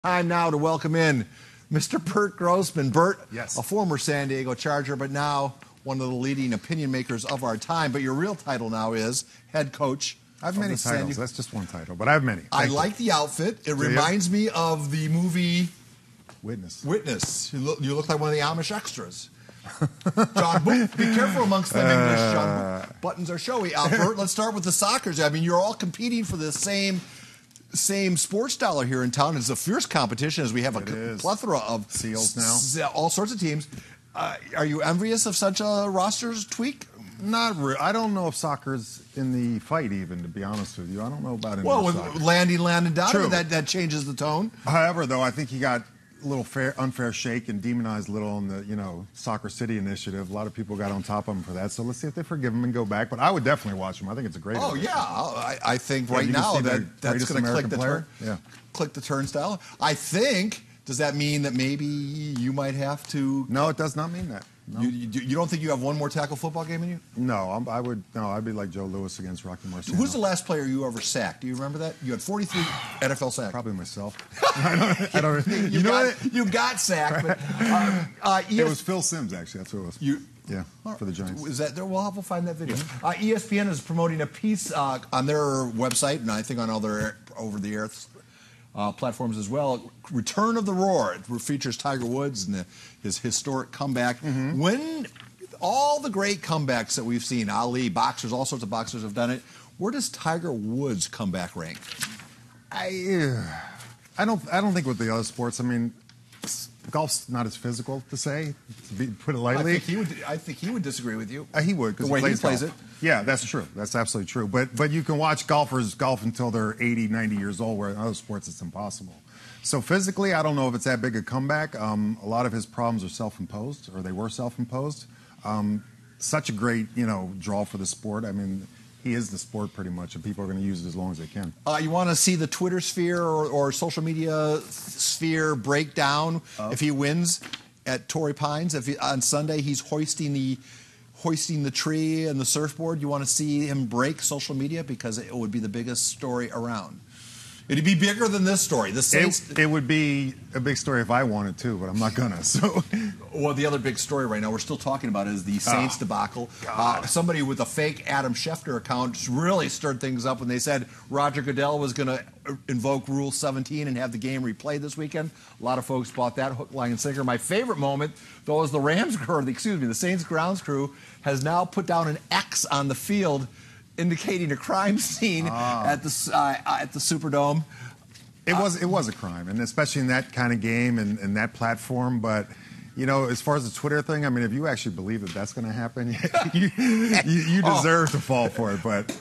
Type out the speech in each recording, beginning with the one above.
Time now to welcome in Mr. Burt Grossman. Burt, yes, a former San Diego Charger, but now one of the leading opinion makers of our time. But your real title now is head coach. I have many titles. That's just one title, but I have many. I like the outfit. It reminds me of the movie Witness. You look like one of the Amish extras. John Booth, be careful amongst them English. John Booth. Buttons are showy. Burt, let's start with the Sockers. I mean, you're all competing for the same sports dollar here in town. It's a fierce competition as we have a plethora of SEALs now, all sorts of teams. Are you envious of such a roster's tweak? Not really. I don't know if soccer's in the fight, even, to be honest with you. I don't know about it. Well, with Landon Donovan, that changes the tone. However, though, I think he got a little unfair shake and demonized a little in the Soccer City initiative. A lot of people got on top of him for that. So let's see if they forgive him and go back. But I would definitely watch him. I think it's a great. Oh yeah, I think right now that's going to click the turnstile. I think. Does that mean that maybe you might have to? No, it does not mean that. No. You don't think you have one more tackle football game in you? No, I would. No, I'd be like Joe Louis against Rocky Marciano. Who's the last player you ever sacked? Do you remember that? You had 43 NFL sacks. Probably myself. I don't. You got sacked. But, it was Phil Simms, actually. That's who it was. Yeah, for the Giants. Is that there? We'll find that video. ESPN is promoting a piece on their website, and I think on all their over-the-air platforms as well. Return of the Roar. It features Tiger Woods and his historic comeback. When all the great comebacks that we've seen, Ali, boxers, all sorts of boxers have done it. Where does Tiger Woods' comeback rank? I don't think with the other sports. I mean, golf's not as physical to say, put it lightly. I think he would disagree with you. He would, because the way he plays it. Yeah, that's true. That's absolutely true. But you can watch golfers golf until they're 80, 90 years old, where in other sports it's impossible. So physically, I don't know if it's that big a comeback. A lot of his problems are self-imposed, or they were self-imposed. Such a great, draw for the sport. I mean, he is the sport pretty much, and people are going to use it as long as they can. You want to see the Twitter sphere or social media sphere break down if he wins at Torrey Pines? On Sunday he's hoisting the tree and the surfboard. You want to see him break social media because it would be the biggest story around. It'd be bigger than this story. The Saints. It would be a big story if I wanted to, but I'm not gonna. So, well, the other big story right now we're still talking about is the Saints debacle. Somebody with a fake Adam Schefter account really stirred things up when they said Roger Goodell was going to invoke Rule 17 and have the game replayed this weekend. A lot of folks bought that hook, line, and sinker. My favorite moment, though, is the Saints grounds crew has now put down an X on the field, indicating a crime scene at the Superdome. It was a crime, and especially in that kind of game and that platform. But as far as the Twitter thing, I mean, if you actually believe that that's going to happen, you deserve to fall for it. But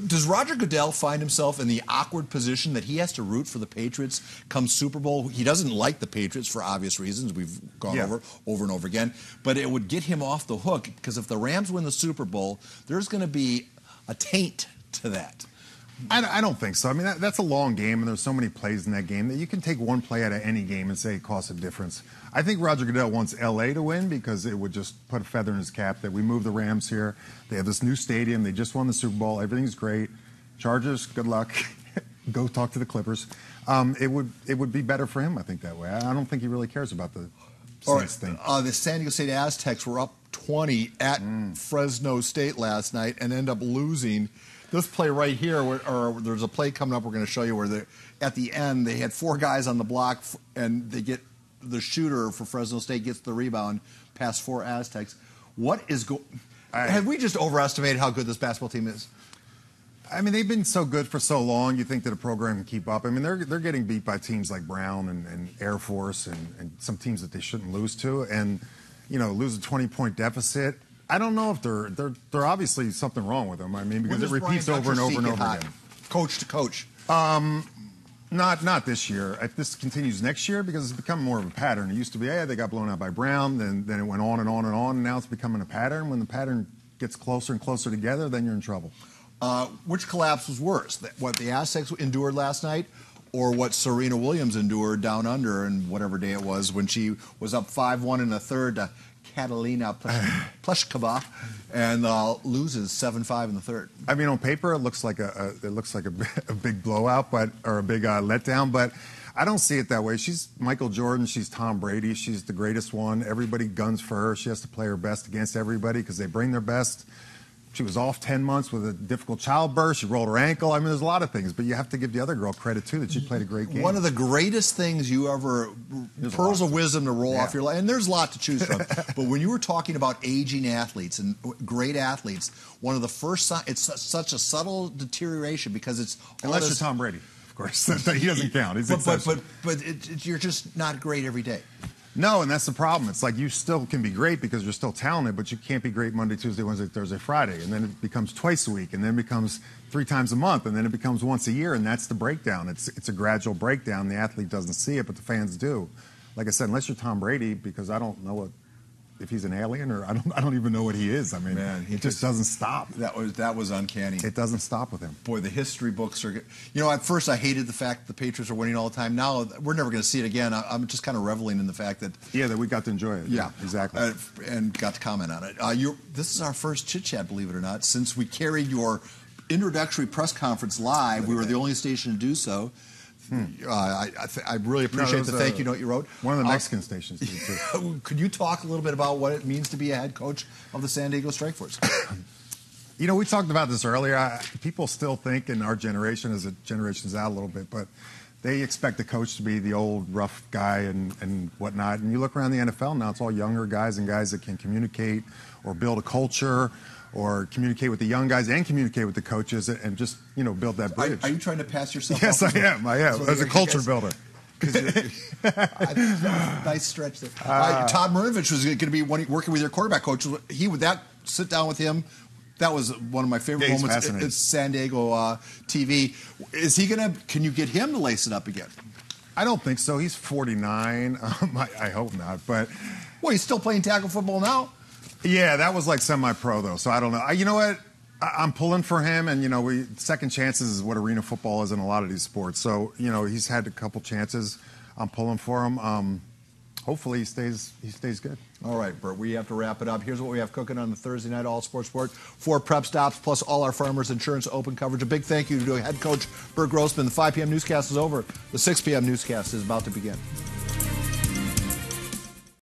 does Roger Goodell find himself in the awkward position that he has to root for the Patriots come Super Bowl? He doesn't like the Patriots for obvious reasons. We've gone over and over again. But it would get him off the hook because if the Rams win the Super Bowl, there's going to be a taint to that. I don't think so. I mean, that's a long game, and there's so many plays in that game that you can take one play out of any game and say it costs a difference. I think Roger Goodell wants L.A. to win because it would just put a feather in his cap that we moved the Rams here. They have this new stadium. They just won the Super Bowl. Everything's great. Chargers, good luck. Go talk to the Clippers. It would be better for him, I think, that way. I don't think he really cares about the Saints thing. The San Diego State Aztecs were up 20 at Fresno State last night and end up losing. This play right here, or there's a play coming up we're going to show you where at the end they had 4 guys on the block and they get the shooter for Fresno State gets the rebound past 4 Aztecs. Have we just overestimated how good this basketball team is? I mean, they've been so good for so long. You think that a program can keep up. I mean, they're getting beat by teams like Brown and Air Force and some teams that they shouldn't lose to, and lose a 20-point deficit. I don't know if they're obviously something wrong with them. I mean, because it repeats over and over and over again. Coach to coach. Not this year. If this continues next year, because it's become more of a pattern. It used to be, they got blown out by Brown, then it went on and on and on, and now it's becoming a pattern. When the pattern gets closer and closer together, then you're in trouble. Which collapse was worse? What the Aztecs endured last night, or what Serena Williams endured down under and whatever day it was when she was up 5-1 in the third to Catalina Pliskova and loses 7-5 in the third. I mean, on paper, it looks like a big blowout, or a big letdown. But I don't see it that way. She's Michael Jordan. She's Tom Brady. She's the greatest one. Everybody guns for her. She has to play her best against everybody because they bring their best. She was off 10 months with a difficult childbirth. She rolled her ankle. I mean, there's a lot of things. But you have to give the other girl credit, too, that she played a great game. One of the greatest things you ever, pearls of wisdom to roll off your life, and there's a lot to choose from. But when you were talking about aging athletes and great athletes, one of the first signs, it's such a subtle deterioration because it's... Unless you're Tom Brady, of course. He doesn't count. He's but you're just not great every day. No, and that's the problem. It's like you still can be great because you're still talented, but you can't be great Monday, Tuesday, Wednesday, Thursday, Friday. And then it becomes twice a week, and then it becomes 3 times a month, and then it becomes once a year, and that's the breakdown. It's a gradual breakdown. The athlete doesn't see it, but the fans do. Like I said, unless you're Tom Brady, because I don't know if he's an alien or I don't even know what he is. I mean, man, he just doesn't stop. That was uncanny. It doesn't stop with him. Boy, the history books are. At first I hated the fact that the Patriots are winning all the time. Now we're never going to see it again. I'm just kind of reveling in the fact that that we got to enjoy it. Yeah, exactly, and got to comment on it. This is our first chit chat, believe it or not, since we carried your introductory press conference live. We were the only station to do so. I really appreciate the thank you note you wrote. One of the Mexican stations did too. Could you talk a little bit about what it means to be a head coach of the San Diego Strike Force? We talked about this earlier. People still think in our generation, as the generation's out a little bit, but they expect the coach to be the old rough guy and whatnot. And you look around the NFL now, it's all younger guys and guys that can communicate or build a culture or communicate with the young guys and communicate with the coaches and just, build that bridge. Are you trying to pass yourself Yes, off? I am. As a culture builder. Nice stretch there. Todd Marinovich was going to be working with your quarterback coach. He would sit down with him. That was one of my favorite moments at San Diego TV. Is he going to? Can you get him to lace it up again? I don't think so. He's 49. I hope not. But he's still playing tackle football now. Yeah, that was like semi-pro though. So I don't know. You know what? I'm pulling for him, and second chances is what arena football is in a lot of these sports. So he's had a couple chances. I'm pulling for him. Hopefully he stays good. All right, Burt, we have to wrap it up. Here's what we have cooking on the Thursday night All Sports Sport. 4 prep stops plus all our Farmers Insurance open coverage. A big thank you to head coach Burt Grossman. The 5 p.m. newscast is over. The 6 p.m. newscast is about to begin.